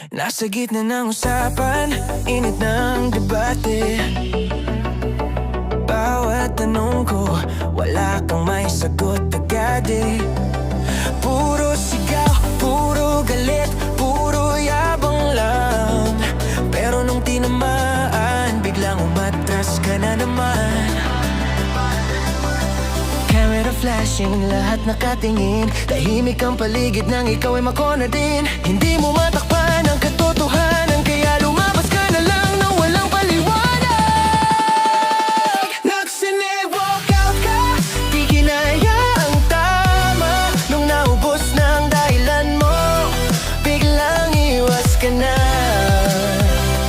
Nasa gitna ng usapan, init ng debate. Bawat tanong ko, wala kang may sagot agad eh. Puro sigaw, puro galit, puro yabang lang. Pero nung tinamaan, biglang umatras ka na naman. Camera flashing, lahat nakatingin. Tahimik ang paligid nang ikaw ay makona din. Hindi mo matakpan ang katotohanan, kaya lumabas ka na lang na walang paliwanag. Nagsine-walk out ka, di ginaya ang tama. Nung naubos na ang dahilan mo, biglang iwas ka na.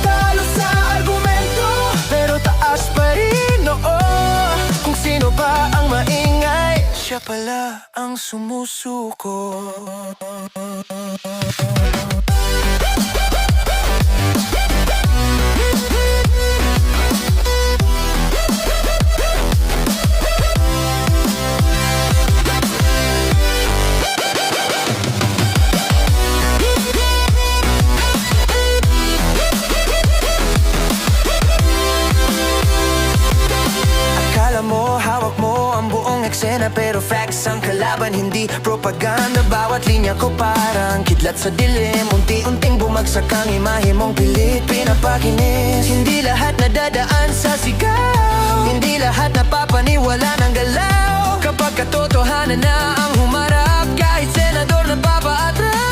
Talo sa argumento, pero taas pa rin, oo. Kung sino pa ang maingay, siya pala ang sumusuko. Akala mo, hawak mo ang buong eksena, pero facts ang kalaban, hindi propaganda. Bawat linya ko parang kidlat sa dilim. Unti-unting bumagsak ang imahe mong pilit pinapakinis. Hindi lahat nadadaan sa sigaw, hindi lahat napapaniwala ng galaw. Kapag katotohanan na ang humarap, kahit senador na papaatras.